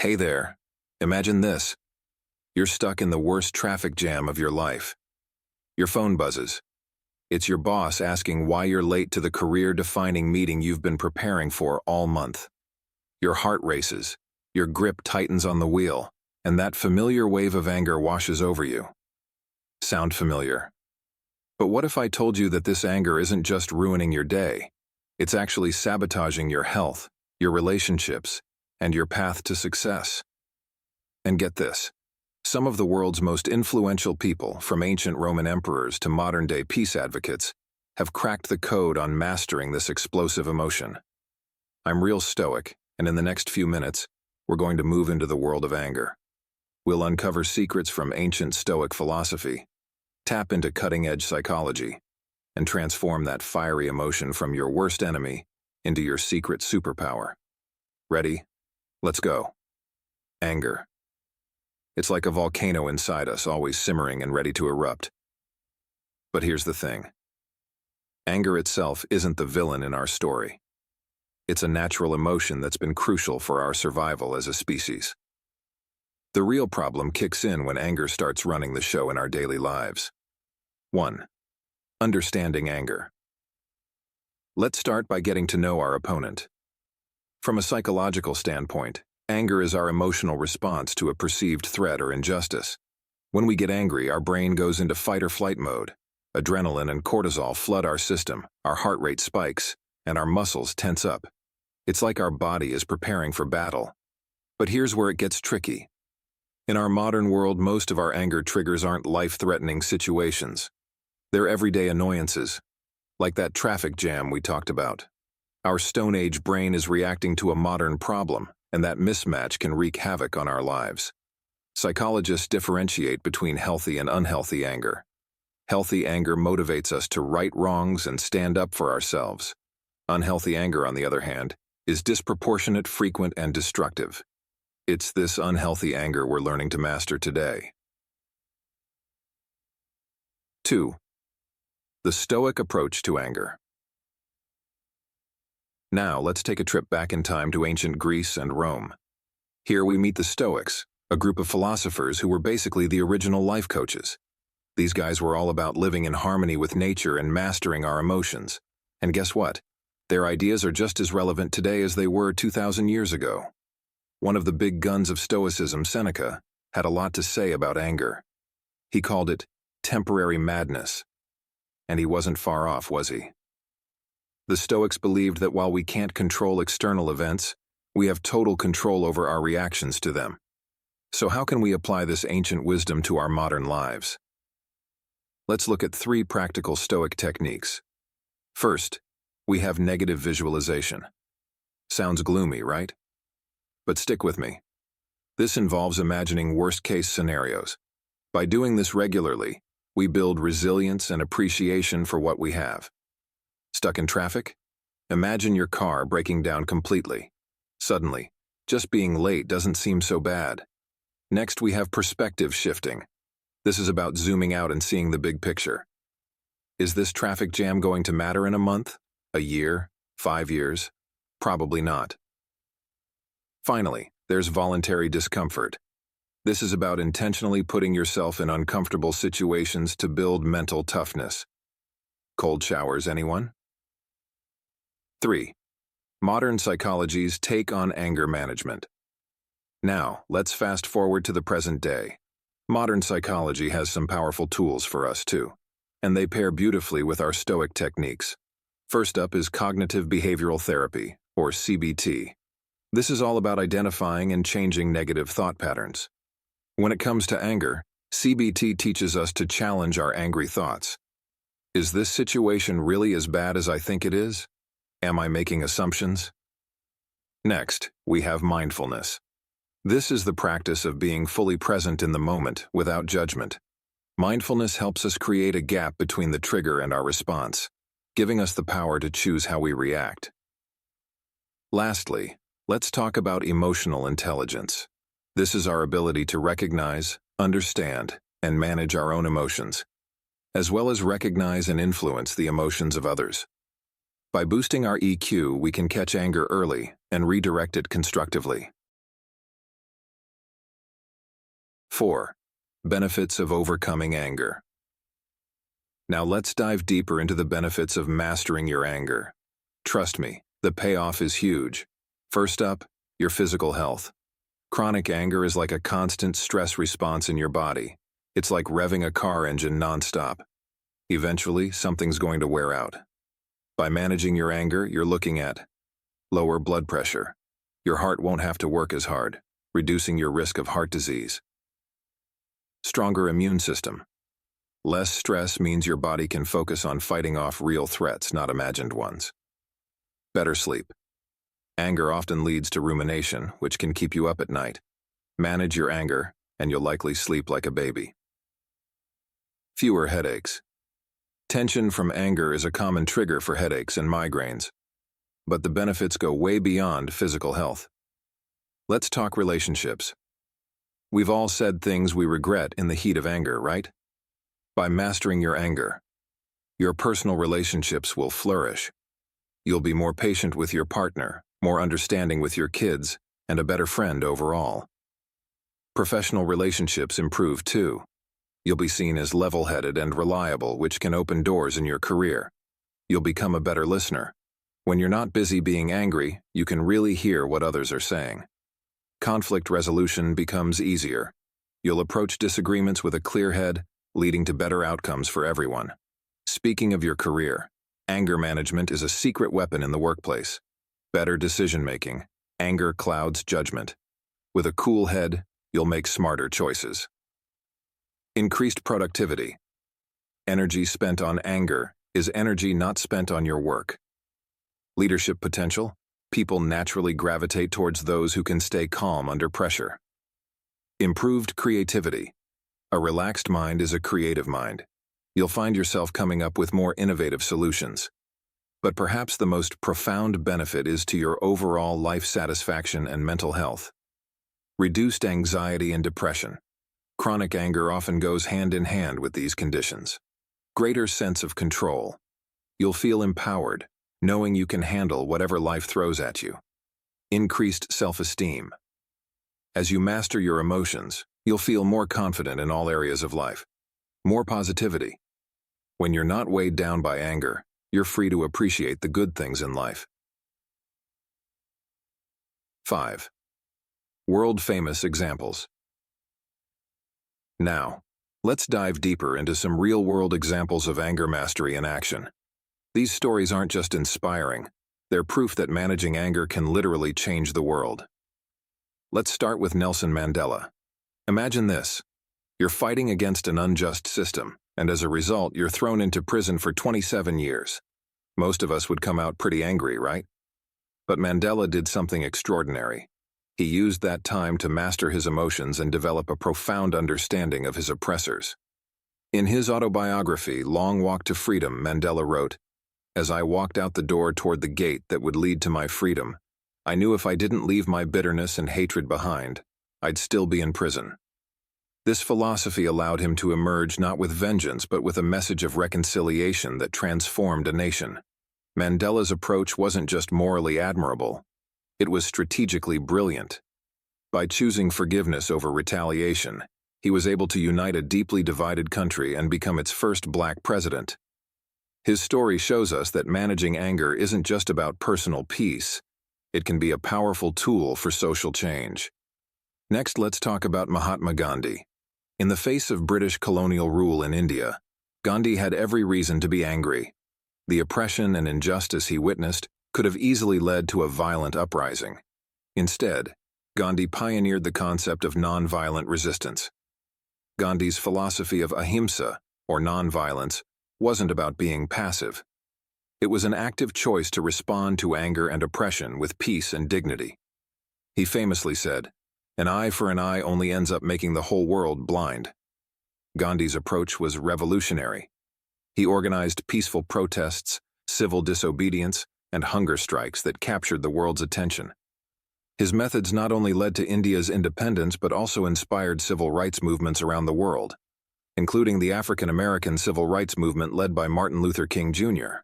Hey there. Imagine this. You're stuck in the worst traffic jam of your life. Your phone buzzes. It's your boss asking why you're late to the career-defining meeting you've been preparing for all month. Your heart races, your grip tightens on the wheel, and that familiar wave of anger washes over you. Sound familiar? But what if I told you that this anger isn't just ruining your day? It's actually sabotaging your health, your relationships, and your path to success. And get this. Some of the world's most influential people, from ancient Roman emperors to modern-day peace advocates, have cracked the code on mastering this explosive emotion. I'm real stoic, and in the next few minutes, we're going to move into the world of anger. We'll uncover secrets from ancient Stoic philosophy, tap into cutting-edge psychology, and transform that fiery emotion from your worst enemy into your secret superpower. Ready? Let's go. Anger. It's like a volcano inside us, always simmering and ready to erupt. But here's the thing. Anger itself isn't the villain in our story. It's a natural emotion that's been crucial for our survival as a species. The real problem kicks in when anger starts running the show in our daily lives. 1. Understanding anger. Let's start by getting to know our opponent. From a psychological standpoint, anger is our emotional response to a perceived threat or injustice. When we get angry, our brain goes into fight-or-flight mode. Adrenaline and cortisol flood our system, our heart rate spikes, and our muscles tense up. It's like our body is preparing for battle. But here's where it gets tricky. In our modern world, most of our anger triggers aren't life-threatening situations. They're everyday annoyances, like that traffic jam we talked about. Our Stone Age brain is reacting to a modern problem, and that mismatch can wreak havoc on our lives. Psychologists differentiate between healthy and unhealthy anger. Healthy anger motivates us to right wrongs and stand up for ourselves. Unhealthy anger, on the other hand, is disproportionate, frequent, and destructive. It's this unhealthy anger we're learning to master today. 2. The Stoic approach to anger. Now, let's take a trip back in time to ancient Greece and Rome. Here we meet the Stoics, a group of philosophers who were basically the original life coaches. These guys were all about living in harmony with nature and mastering our emotions. And guess what? Their ideas are just as relevant today as they were 2,000 years ago. One of the big guns of Stoicism, Seneca, had a lot to say about anger. He called it temporary madness. And he wasn't far off, was he? The Stoics believed that while we can't control external events, we have total control over our reactions to them. So how can we apply this ancient wisdom to our modern lives? Let's look at 3 practical Stoic techniques. First, we have negative visualization. Sounds gloomy, right? But stick with me. This involves imagining worst-case scenarios. By doing this regularly, we build resilience and appreciation for what we have. Stuck in traffic? Imagine your car breaking down completely. Suddenly, just being late doesn't seem so bad. Next, we have perspective shifting. This is about zooming out and seeing the big picture. Is this traffic jam going to matter in a month, a year, 5 years? Probably not. Finally, there's voluntary discomfort. This is about intentionally putting yourself in uncomfortable situations to build mental toughness. Cold showers, anyone? 3. Modern psychology's take on anger management. Now, let's fast forward to the present day. Modern psychology has some powerful tools for us too, and they pair beautifully with our Stoic techniques. First up is cognitive behavioral therapy, or CBT. This is all about identifying and changing negative thought patterns. When it comes to anger, CBT teaches us to challenge our angry thoughts. Is this situation really as bad as I think it is? Am I making assumptions? Next, we have mindfulness. This is the practice of being fully present in the moment without judgment. Mindfulness helps us create a gap between the trigger and our response, giving us the power to choose how we react. Lastly, let's talk about emotional intelligence. This is our ability to recognize, understand, and manage our own emotions, as well as recognize and influence the emotions of others. By boosting our EQ, we can catch anger early and redirect it constructively. 4. Benefits of overcoming anger. Now let's dive deeper into the benefits of mastering your anger. Trust me, the payoff is huge. First up, your physical health. Chronic anger is like a constant stress response in your body. It's like revving a car engine nonstop. Eventually, something's going to wear out. By managing your anger, you're looking at lower blood pressure. Your heart won't have to work as hard, reducing your risk of heart disease. Stronger immune system. Less stress means your body can focus on fighting off real threats, not imagined ones. Better sleep. Anger often leads to rumination, which can keep you up at night. Manage your anger, and you'll likely sleep like a baby. Fewer headaches. Tension from anger is a common trigger for headaches and migraines. But the benefits go way beyond physical health. Let's talk relationships. We've all said things we regret in the heat of anger, right? By mastering your anger, your personal relationships will flourish. You'll be more patient with your partner, more understanding with your kids, and a better friend overall. Professional relationships improve too. You'll be seen as level-headed and reliable, which can open doors in your career. You'll become a better listener. When you're not busy being angry, you can really hear what others are saying. Conflict resolution becomes easier. You'll approach disagreements with a clear head, leading to better outcomes for everyone. Speaking of your career, anger management is a secret weapon in the workplace. Better decision-making. Anger clouds judgment. With a cool head, you'll make smarter choices. Increased productivity. Energy spent on anger is energy not spent on your work. Leadership potential. People naturally gravitate towards those who can stay calm under pressure. Improved creativity. A relaxed mind is a creative mind. You'll find yourself coming up with more innovative solutions. But perhaps the most profound benefit is to your overall life satisfaction and mental health. Reduced anxiety and depression. Chronic anger often goes hand in hand with these conditions. Greater sense of control. You'll feel empowered, knowing you can handle whatever life throws at you. Increased self-esteem. As you master your emotions, you'll feel more confident in all areas of life. More positivity. When you're not weighed down by anger, you're free to appreciate the good things in life. 5. World-famous examples. Now, let's dive deeper into some real-world examples of anger mastery in action. These stories aren't just inspiring, they're proof that managing anger can literally change the world. Let's start with Nelson Mandela. Imagine this. You're fighting against an unjust system, and as a result, you're thrown into prison for 27 years. Most of us would come out pretty angry, right? But Mandela did something extraordinary. He used that time to master his emotions and develop a profound understanding of his oppressors. In his autobiography, Long Walk to Freedom, Mandela wrote, "As I walked out the door toward the gate that would lead to my freedom, I knew if I didn't leave my bitterness and hatred behind, I'd still be in prison." This philosophy allowed him to emerge not with vengeance but with a message of reconciliation that transformed a nation. Mandela's approach wasn't just morally admirable, it was strategically brilliant. By choosing forgiveness over retaliation, he was able to unite a deeply divided country and become its first black president. His story shows us that managing anger isn't just about personal peace, it can be a powerful tool for social change. Next, let's talk about Mahatma Gandhi. In the face of British colonial rule in India, Gandhi had every reason to be angry. The oppression and injustice he witnessed could have easily led to a violent uprising. Instead, Gandhi pioneered the concept of nonviolent resistance. Gandhi's philosophy of ahimsa, or nonviolence, wasn't about being passive. It was an active choice to respond to anger and oppression with peace and dignity. He famously said, "An eye for an eye only ends up making the whole world blind." Gandhi's approach was revolutionary. He organized peaceful protests, civil disobedience, and hunger strikes that captured the world's attention. His methods not only led to India's independence but also inspired civil rights movements around the world, including the African American civil rights movement led by Martin Luther King Jr.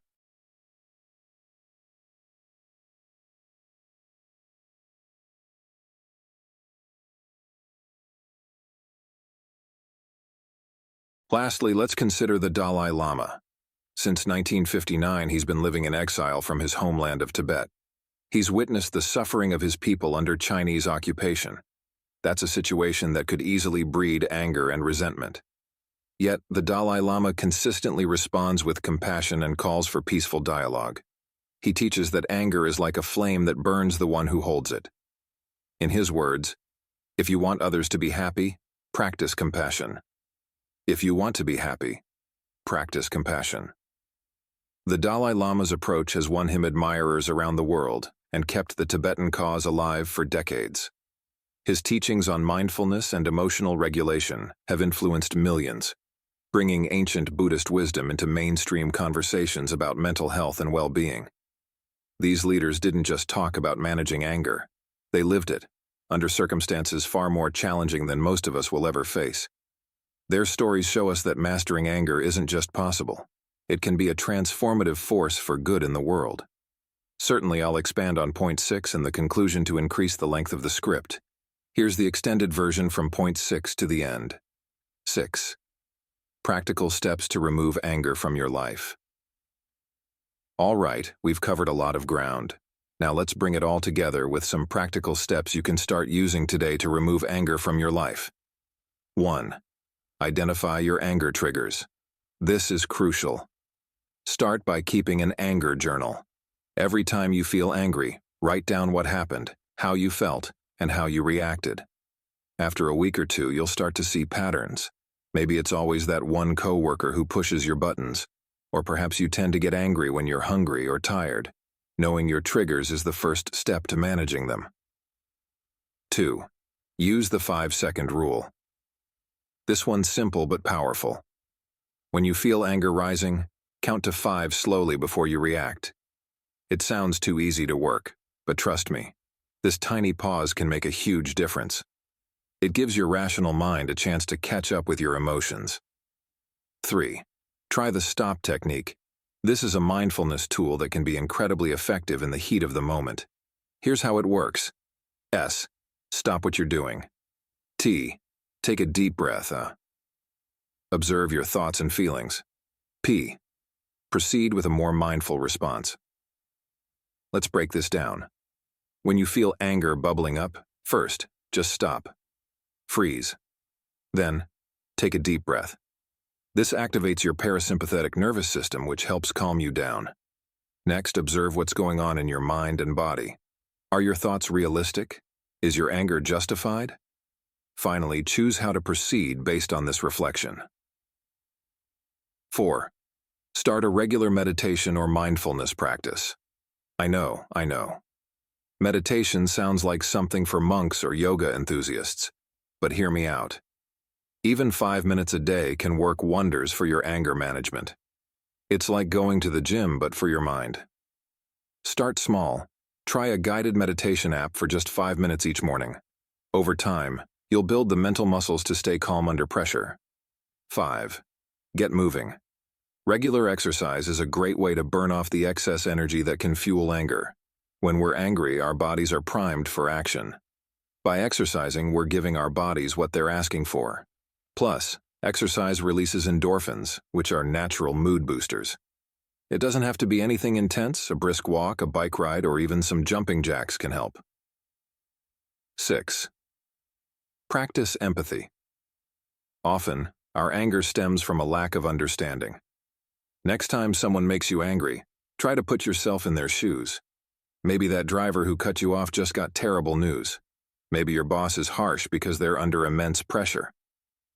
Lastly, let's consider the Dalai Lama. Since 1959, he's been living in exile from his homeland of Tibet. He's witnessed the suffering of his people under Chinese occupation. That's a situation that could easily breed anger and resentment. Yet, the Dalai Lama consistently responds with compassion and calls for peaceful dialogue. He teaches that anger is like a flame that burns the one who holds it. In his words, if you want others to be happy, practice compassion. If you want to be happy, practice compassion. The Dalai Lama's approach has won him admirers around the world and kept the Tibetan cause alive for decades. His teachings on mindfulness and emotional regulation have influenced millions, bringing ancient Buddhist wisdom into mainstream conversations about mental health and well-being. These leaders didn't just talk about managing anger, they lived it, under circumstances far more challenging than most of us will ever face. Their stories show us that mastering anger isn't just possible. It can be a transformative force for good in the world. Certainly, I'll expand on point 6 in the conclusion to increase the length of the script. Here's the extended version from point 6 to the end. 6. Practical steps to remove anger from your life. All right, we've covered a lot of ground. Now let's bring it all together with some practical steps you can start using today to remove anger from your life. 1. Identify your anger triggers. This is crucial. Start by keeping an anger journal. Every time you feel angry, write down what happened, how you felt, and how you reacted. After a week or two, you'll start to see patterns. Maybe it's always that one coworker who pushes your buttons, or perhaps you tend to get angry when you're hungry or tired. Knowing your triggers is the first step to managing them. 2. Use the 5-second rule. This one's simple but powerful. When you feel anger rising, count to 5 slowly before you react. It sounds too easy to work, but trust me, this tiny pause can make a huge difference. It gives your rational mind a chance to catch up with your emotions. 3. Try the stop technique. This is a mindfulness tool that can be incredibly effective in the heat of the moment. Here's how it works. S. Stop what you're doing. T. Take a deep breath. Observe your thoughts and feelings. P. Proceed with a more mindful response. Let's break this down. When you feel anger bubbling up, first, just stop. Freeze. Then, take a deep breath. This activates your parasympathetic nervous system, which helps calm you down. Next, observe what's going on in your mind and body. Are your thoughts realistic? Is your anger justified? Finally, choose how to proceed based on this reflection. 4. Start a regular meditation or mindfulness practice. I know. Meditation sounds like something for monks or yoga enthusiasts, but hear me out. Even 5 minutes a day can work wonders for your anger management. It's like going to the gym, but for your mind. Start small. Try a guided meditation app for just 5 minutes each morning. Over time, you'll build the mental muscles to stay calm under pressure. 5. Get moving. Regular exercise is a great way to burn off the excess energy that can fuel anger. When we're angry, our bodies are primed for action. By exercising, we're giving our bodies what they're asking for. Plus, exercise releases endorphins, which are natural mood boosters. It doesn't have to be anything intense. A brisk walk, a bike ride, or even some jumping jacks can help. 6. Practice empathy. Often, our anger stems from a lack of understanding. Next time someone makes you angry, try to put yourself in their shoes. Maybe that driver who cut you off just got terrible news. Maybe your boss is harsh because they're under immense pressure.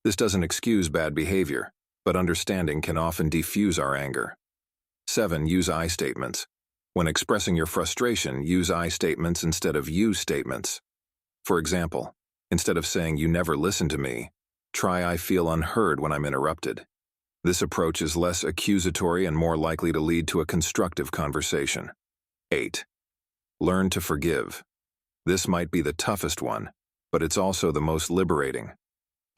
This doesn't excuse bad behavior, but understanding can often defuse our anger. 7. Use I statements. When expressing your frustration, use I statements instead of you statements. For example, instead of saying "you never listen to me," try "I feel unheard when I'm interrupted." This approach is less accusatory and more likely to lead to a constructive conversation. 8. Learn to forgive. This might be the toughest one, but it's also the most liberating.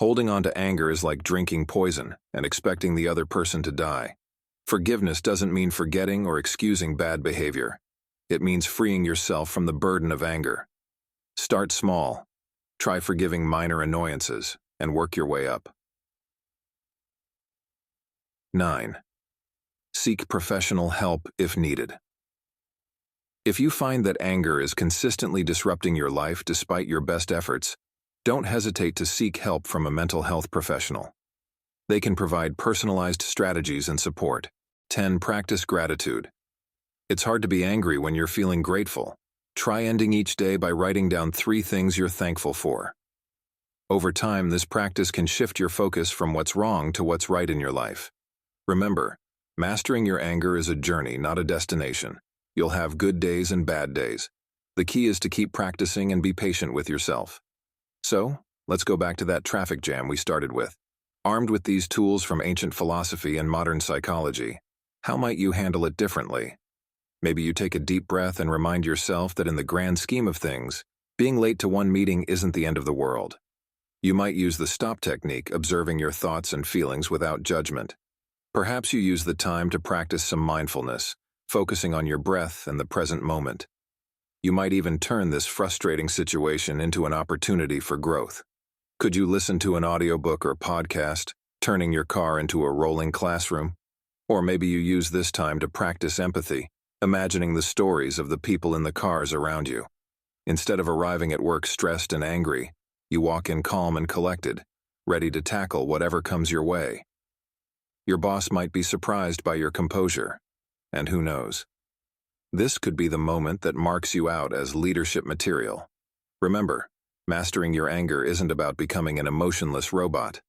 Holding on to anger is like drinking poison and expecting the other person to die. Forgiveness doesn't mean forgetting or excusing bad behavior. It means freeing yourself from the burden of anger. Start small. Try forgiving minor annoyances and work your way up. 9. Seek professional help if needed. If you find that anger is consistently disrupting your life despite your best efforts, don't hesitate to seek help from a mental health professional. They can provide personalized strategies and support. 10. Practice gratitude. It's hard to be angry when you're feeling grateful. Try ending each day by writing down 3 things you're thankful for. Over time, this practice can shift your focus from what's wrong to what's right in your life. Remember, mastering your anger is a journey, not a destination. You'll have good days and bad days. The key is to keep practicing and be patient with yourself. So, let's go back to that traffic jam we started with. Armed with these tools from ancient philosophy and modern psychology, how might you handle it differently? Maybe you take a deep breath and remind yourself that in the grand scheme of things, being late to one meeting isn't the end of the world. You might use the stop technique, observing your thoughts and feelings without judgment. Perhaps you use the time to practice some mindfulness, focusing on your breath and the present moment. You might even turn this frustrating situation into an opportunity for growth. Could you listen to an audiobook or podcast, turning your car into a rolling classroom? Or maybe you use this time to practice empathy, imagining the stories of the people in the cars around you. Instead of arriving at work stressed and angry, you walk in calm and collected, ready to tackle whatever comes your way. Your boss might be surprised by your composure, and who knows? This could be the moment that marks you out as leadership material. Remember, mastering your anger isn't about becoming an emotionless robot.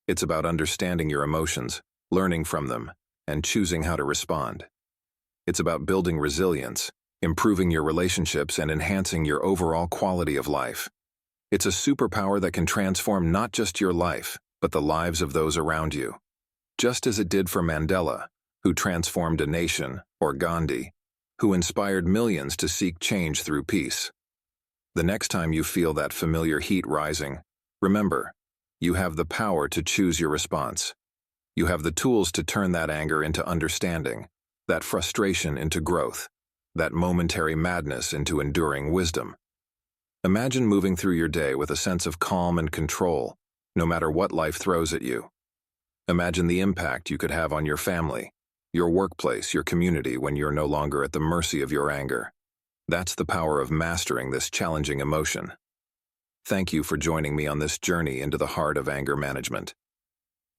It's about understanding your emotions, learning from them, and choosing how to respond. It's about building resilience, improving your relationships, and enhancing your overall quality of life. It's a superpower that can transform not just your life, but the lives of those around you. Just as it did for Mandela, who transformed a nation, or Gandhi, who inspired millions to seek change through peace. The next time you feel that familiar heat rising, remember, you have the power to choose your response. You have the tools to turn that anger into understanding, that frustration into growth, that momentary madness into enduring wisdom. Imagine moving through your day with a sense of calm and control, no matter what life throws at you. Imagine the impact you could have on your family, your workplace, your community when you're no longer at the mercy of your anger. That's the power of mastering this challenging emotion. Thank you for joining me on this journey into the heart of anger management.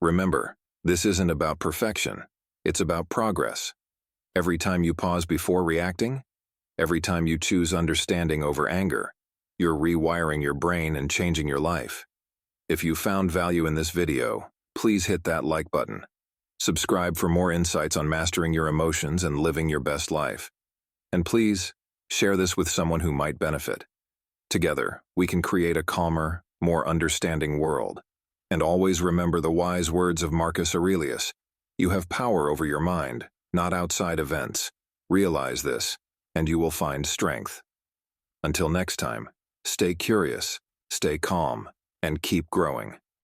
Remember, this isn't about perfection, it's about progress. Every time you pause before reacting, every time you choose understanding over anger, you're rewiring your brain and changing your life. If you found value in this video, please hit that like button. Subscribe for more insights on mastering your emotions and living your best life. And please, share this with someone who might benefit. Together, we can create a calmer, more understanding world. And always remember the wise words of Marcus Aurelius. You have power over your mind, not outside events. Realize this, and you will find strength. Until next time, stay curious, stay calm, and keep growing.